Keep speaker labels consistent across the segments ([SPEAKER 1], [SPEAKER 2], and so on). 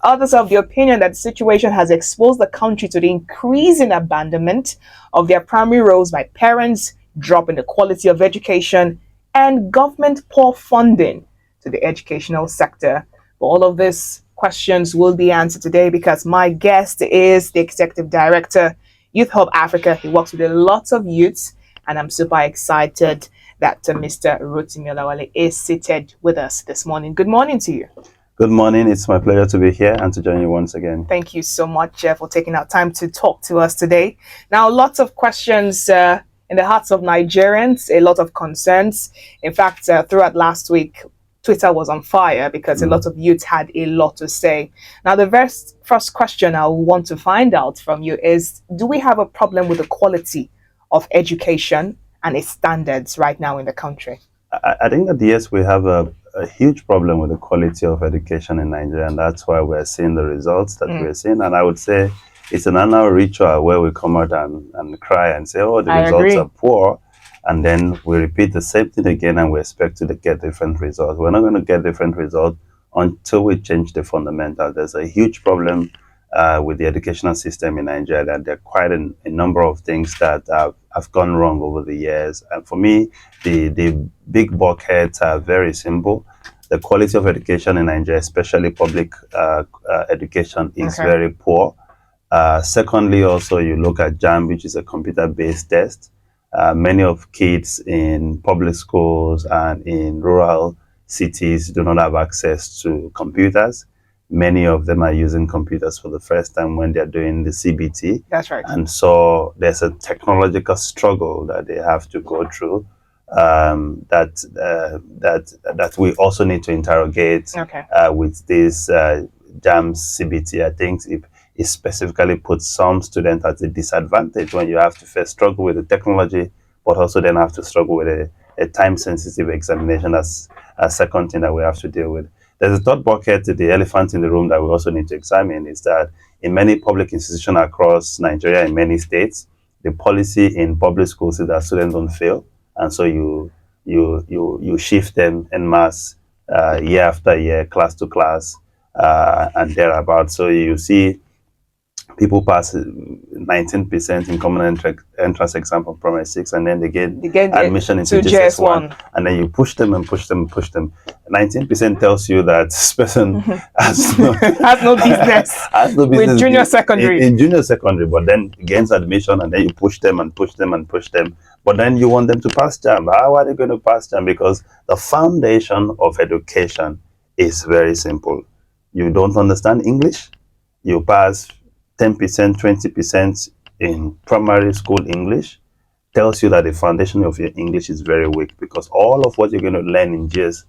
[SPEAKER 1] others are of the opinion that the situation has exposed the country to the increasing abandonment of their primary roles by parents, drop in the quality of education, and government poor funding to the educational sector. But all of these questions will be answered today because my guest is the Executive Director, YouthHub Africa. He works with a lot of youths, and I'm super excited that Mr. Rotimi Olawale is seated with us this morning. Good morning to you.
[SPEAKER 2] Good morning. It's my pleasure to be here and to join you once again.
[SPEAKER 1] Thank you so much for taking out time to talk to us today. Now, lots of questions in the hearts of Nigerians, a lot of concerns. In fact, throughout last week, Twitter was on fire because a lot of youth had a lot to say. Now, the first question I want to find out from you is, do we have a problem with the quality of education and its standards right now in the country?
[SPEAKER 2] I think that, yes, we have a huge problem with the quality of education in Nigeria, and that's why we're seeing the results that we're seeing. And I would say it's an annual ritual where we come out and cry and say, oh, the results are poor. And then we repeat the same thing again and we expect to get different results. We're not going to get different results until we change the fundamentals. There's a huge problem with the educational system in Nigeria, and there are quite a number of things that have gone wrong over the years. And for me, the big buckets are very simple. The quality of education in Nigeria, especially public education, is very poor. Secondly, also, you look at JAMB, which is a computer-based test. Many of kids in public schools and in rural cities do not have access to computers. Many of them are using computers for the first time when they're doing the CBT.
[SPEAKER 1] That's right.
[SPEAKER 2] And so there's a technological struggle that they have to go through that we also need to interrogate with this JAMB CBT. I think it specifically puts some students at a disadvantage when you have to first struggle with the technology, but also then have to struggle with a time-sensitive examination. That's a second thing that we have to deal with. There's a third bucket, the elephant in the room, that we also need to examine, is that in many public institutions across Nigeria, in many states, the policy in public schools is that students don't fail, and so you shift them en masse year after year, class to class, and thereabouts. So you see people pass 19% in common entrance exam from primary 6, and then they get admission into JS1, and then you push them and push them and push them. 19% tells you that this person has
[SPEAKER 1] no business with junior secondary.
[SPEAKER 2] In junior secondary, but then gains admission, and then you push them and push them and push them. But then you want them to pass JAMB. How are they going to pass JAMB? Because the foundation of education is very simple. You don't understand English, you pass 10%, 20% in primary school English, tells you that the foundation of your English is very weak, because all of what you're going to learn in GS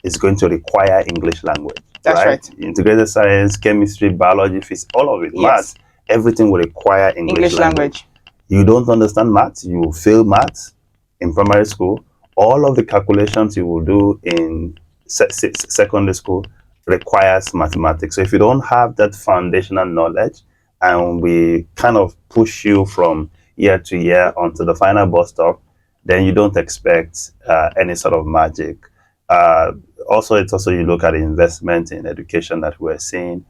[SPEAKER 2] is going to require English language.
[SPEAKER 1] That's right.
[SPEAKER 2] Integrated science, chemistry, biology, physics, all of it, maths, everything will require English language. You don't understand maths, you will fail maths in primary school. All of the calculations you will do in secondary school requires mathematics. So if you don't have that foundational knowledge, and we kind of push you from year to year onto the final bus stop, then you don't expect any sort of magic. Also, you look at investment in education that we're seeing.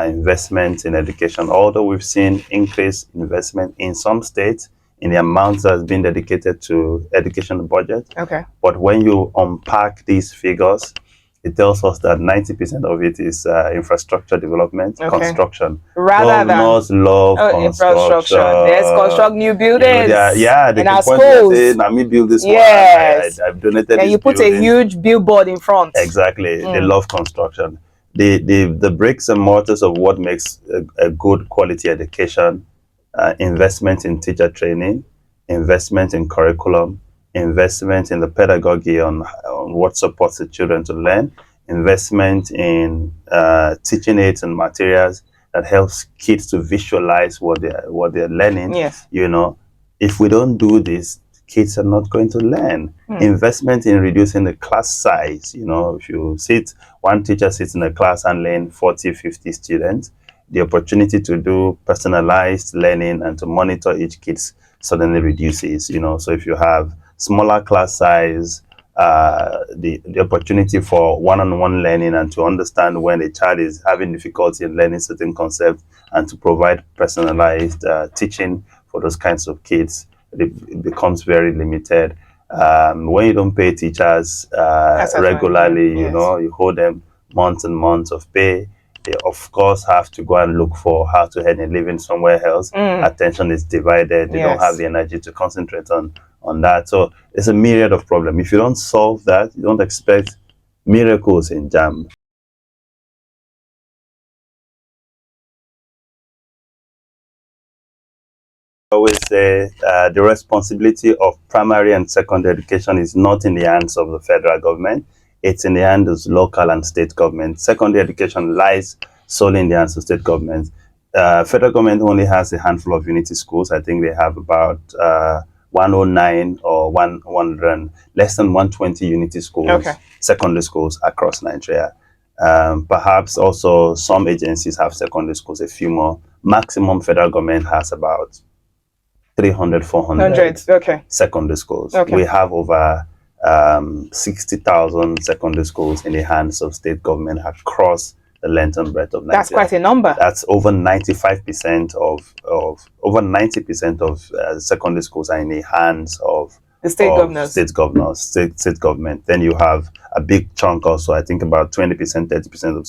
[SPEAKER 2] Investment in education, although we've seen increased investment in some states in the amount that's been dedicated to education budget. But when you unpack these figures, it tells us that 90% of it is infrastructure development, construction.
[SPEAKER 1] Rather than
[SPEAKER 2] love construction.
[SPEAKER 1] Let's construct new buildings.
[SPEAKER 2] They
[SPEAKER 1] in our schools.
[SPEAKER 2] Now me build this
[SPEAKER 1] one.
[SPEAKER 2] I've donated.
[SPEAKER 1] And you put a huge billboard in front.
[SPEAKER 2] Exactly. They love construction. The bricks and mortars of what makes a good quality education: investment in teacher training, investment in curriculum, investment in the pedagogy on what supports the children to learn, investment in teaching aids and materials that helps kids to visualize what they're learning. You know, if we don't do this, kids are not going to learn. Investment in reducing the class size. You know, if you one teacher sits in a class and learn 40, 50 students, the opportunity to do personalized learning and to monitor each kid suddenly reduces. You know, so if you have smaller class size, the opportunity for one-on-one learning and to understand when a child is having difficulty in learning certain concepts and to provide personalized teaching for those kinds of kids, it becomes very limited. When you don't pay teachers regularly, you know, you hold them months and months of pay, they of course have to go and look for how to earn a living somewhere else. Attention is divided. They don't have the energy to concentrate on that. So it's a myriad of problems. If you don't solve that, you don't expect miracles in JAMB. I always say the responsibility of primary and secondary education is not in the hands of the federal government. It's in the hands of local and state government. Secondary education lies solely in the hands of state government. Federal government only has a handful of unity schools. I think they have about 109 or 100, less than 120 unity schools, secondary schools across Nigeria. Perhaps also some agencies have secondary schools, a few more. Maximum federal government has about 300, 400 secondary schools. We have over 60,000 secondary schools in the hands of state government across the length and breadth of Nigeria.
[SPEAKER 1] That's quite a number.
[SPEAKER 2] That's over 95% of over 90% of secondary schools are in the hands of
[SPEAKER 1] the state governors.
[SPEAKER 2] State government. Then you have a big chunk also, I think about 20%, 30% of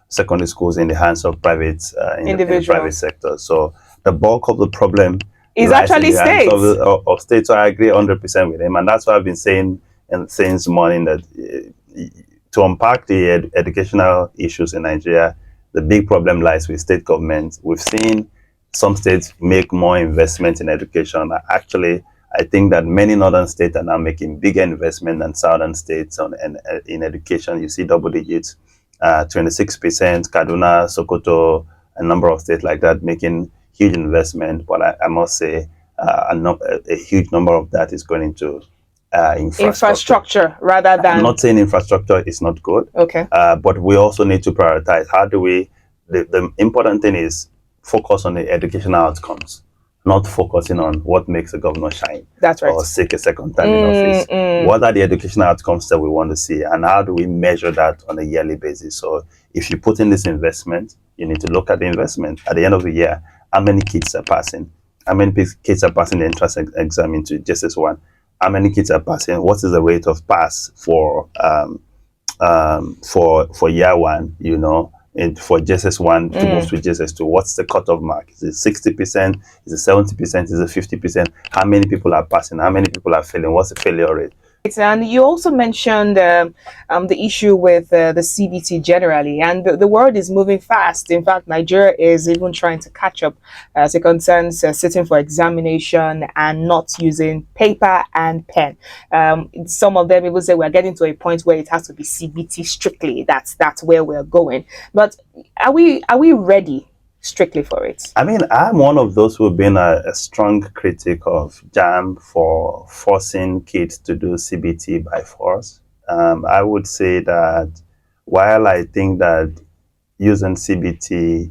[SPEAKER 2] secondary schools in the hands of private in the private sector. So the bulk of the problem
[SPEAKER 1] is actually states.
[SPEAKER 2] Of states. So I agree 100% with him, and that's why I've been saying since morning that to unpack the educational issues in Nigeria, the big problem lies with state government. We've seen some states make more investment in education. Actually, I think that many northern states are now making bigger investment than southern states in education. You see double digits, 26%, Kaduna, Sokoto, a number of states like that making huge investment, but I must say a huge number of that is going into
[SPEAKER 1] infrastructure rather than...
[SPEAKER 2] I'm not saying infrastructure is not good, but we also need to prioritize. How do we... The important thing is focus on the educational outcomes, not focusing on what makes a governor shine.
[SPEAKER 1] That's right.
[SPEAKER 2] Or seek a second time in office. What are the educational outcomes that we want to see, and how do we measure that on a yearly basis? So if you put in this investment, you need to look at the investment. At the end of the year, how many kids are passing? How many kids are passing the entrance exam into JSS1? How many kids are passing? What is the rate of pass for year one? You know, and for JSS1 to move to JSS2, what's the cutoff mark? Is it 60%? Is it 70%? Is it 50%? How many people are passing? How many people are failing? What's the failure rate?
[SPEAKER 1] And you also mentioned the issue with the CBT generally, and the world is moving fast. In fact, Nigeria is even trying to catch up as it concerns sitting for examination and not using paper and pen. Some of them even say we're getting to a point where it has to be CBT strictly. That's where we're going. But are we ready strictly for it?
[SPEAKER 2] I mean, I'm one of those who've been a strong critic of JAMB for forcing kids to do CBT by force. I would say that while I think that using CBT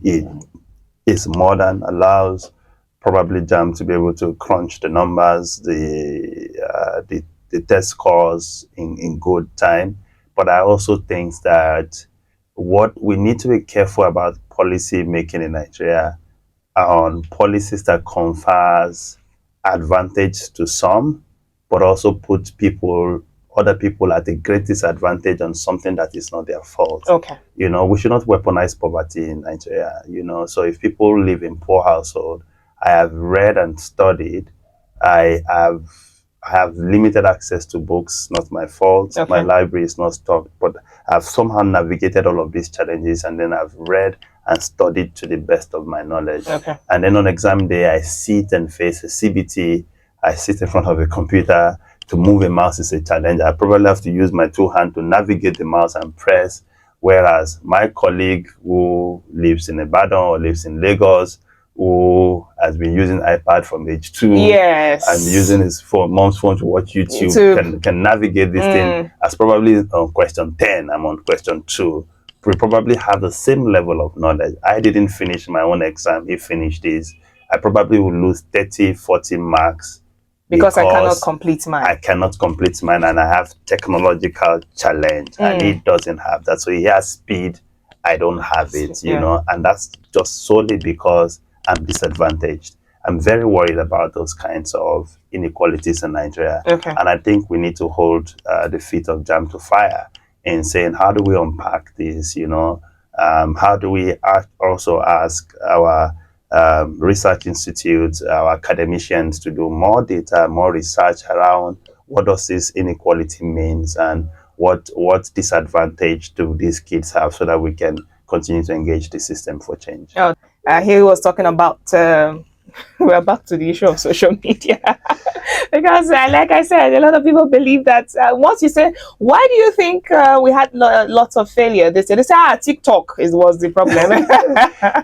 [SPEAKER 2] is modern, allows probably JAMB to be able to crunch the numbers, the test scores in good time, but I also think that what we need to be careful about policy making in Nigeria are on policies that confers advantage to some, but also put other people at a great disadvantage on something that is not their fault. You know, we should not weaponize poverty in Nigeria. You know, so if people live in poor household, I have read and studied, I have limited access to books, not my fault. My library is not stocked, but I've somehow navigated all of these challenges, and then I've read and studied to the best of my knowledge. And then on exam day, I sit and face a CBT. I sit in front of a computer. To move a mouse is a challenge. I probably have to use my two hands to navigate the mouse and press, whereas my colleague who lives in Ibadan or lives in Lagos, who has been using iPad from age 2 and using his mom's phone to watch YouTube can navigate this thing, as probably on question 10, I'm on question 2. We probably have the same level of knowledge. I didn't finish my own exam. He finished his. I probably will lose 30, 40 marks
[SPEAKER 1] Because I cannot complete mine.
[SPEAKER 2] I cannot complete mine, and I have technological challenge, and he doesn't have that. So he has speed, I don't have it, you know, and that's just solely because I'm disadvantaged. I'm very worried about those kinds of inequalities in Nigeria. And I think we need to hold the feet of JAMB to fire in saying, how do we unpack this, you know? How do we also ask our research institutes, our academicians to do more data, more research around what does this inequality means and what disadvantage do these kids have, so that we can continue to engage the system for change.
[SPEAKER 1] He was talking about we're back to the issue of social media. Because like I said, a lot of people believe that once you say, why do you think we had lots of failure, they say TikTok was the problem.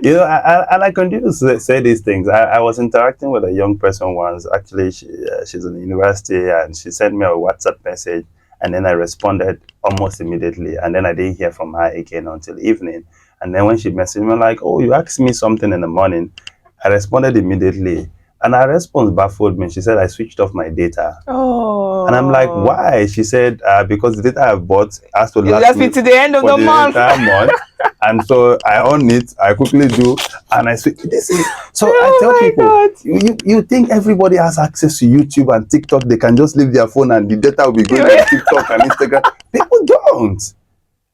[SPEAKER 2] You know, and I continue to say these things. I was interacting with a young person once. Actually, she's in the university, and she sent me a WhatsApp message, and then I responded almost immediately, and then I didn't hear from her again until evening. And then when she messaged me, like, oh, you asked me something in the morning, I responded immediately, and her response baffled me. She said, I switched off my data. Oh. And I'm like, why? She said, because the data I've bought has to last me
[SPEAKER 1] to the end of the month.
[SPEAKER 2] And so I own it, I quickly do, and I switch. So I tell people, you think everybody has access to YouTube and TikTok, they can just leave their phone and the data will be going on TikTok and Instagram. People don't.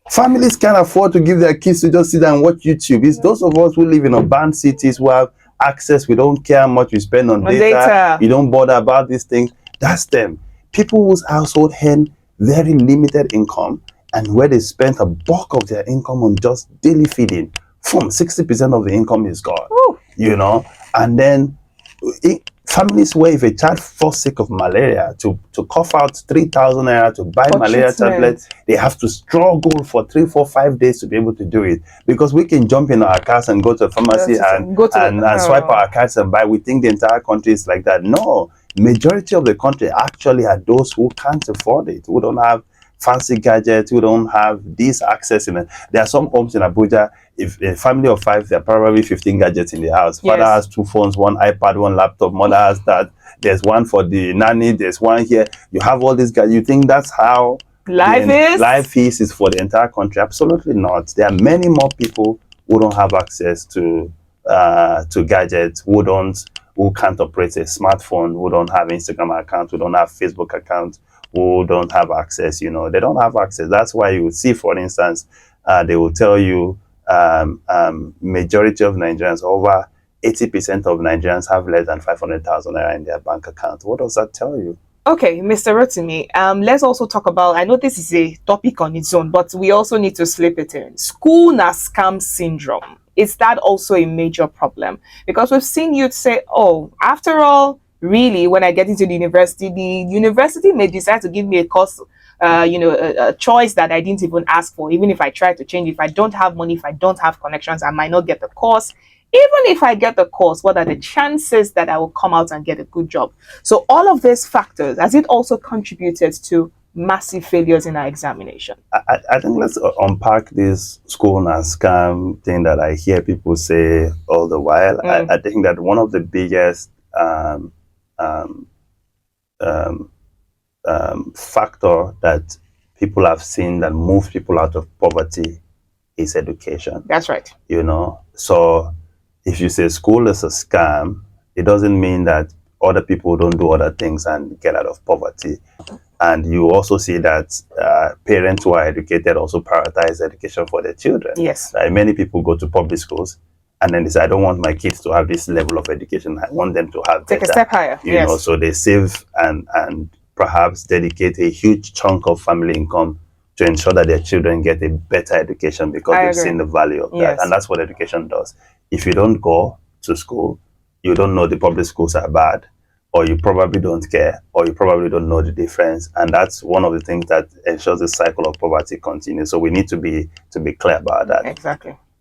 [SPEAKER 2] Families can't afford to give their kids to just sit and watch YouTube. It's those of us who live in urban cities who have access. We don't care how much we spend on data. We don't bother about these things. That's them. People whose household earn very limited income, and where they spend a bulk of their income on just daily feeding, from 60% of the income is gone. Ooh. You know, and then families where if a child falls sick of malaria, to cough out 3,000 naira to buy malaria tablets, they have to struggle for 3, 4, 5 days to be able to do it. Because we can jump in our cars and go to a pharmacy and swipe our cards and buy. We think the entire country is like that. No, majority of the country actually are those who can't afford it, who don't have fancy gadgets, who don't have this access. There are some homes in Abuja, if a family of 5, there are probably 15 gadgets in the house. Father has 2 phones, 1 iPad, 1 laptop, mother has that. There's one for the nanny, there's one here. You have all these guys. You think that's how life is for the entire country? Absolutely not. There are many more people who don't have access to gadgets, who can't operate a smartphone, who don't have Instagram account, who don't have Facebook account, who don't have access. You know, they don't have access. That's why you see, for instance, they will tell you majority of Nigerians, over 80% of Nigerians have less than 500,000 naira in their bank account. What does that tell you?
[SPEAKER 1] Okay, Mr. Rotimi, let's also talk about, I know this is a topic on its own, but we also need to slip it in. School na scam syndrome. Is that also a major problem? Because we've seen youth say, oh, after all, really, when I get into the university may decide to give me a course, a choice that I didn't even ask for. Even if I try to change, if I don't have money, if I don't have connections, I might not get the course. Even if I get the course, what are the chances that I will come out and get a good job? So all of these factors, has it also contributed to massive failures in our examination?
[SPEAKER 2] I think let's unpack this school and scam thing that I hear people say all the while. I think that one of the biggest factor that people have seen that moves people out of poverty is education.
[SPEAKER 1] That's right.
[SPEAKER 2] You know, so if you say school is a scam, it doesn't mean that other people don't do other things and get out of poverty. And you also see that parents who are educated also prioritize education for their children.
[SPEAKER 1] Yes.
[SPEAKER 2] Many people go to public schools and then they say, I don't want my kids to have this level of education. I want them to have
[SPEAKER 1] take
[SPEAKER 2] better,
[SPEAKER 1] a step higher.
[SPEAKER 2] You know, so they save and perhaps dedicate a huge chunk of family income to ensure that their children get a better education because they've seen the value of that. And that's what education does. If you don't go to school, you don't know the public schools are bad, or you probably don't care, or you probably don't know the difference. And that's one of the things that ensures the cycle of poverty continues. So we need to be clear about that.
[SPEAKER 1] Exactly.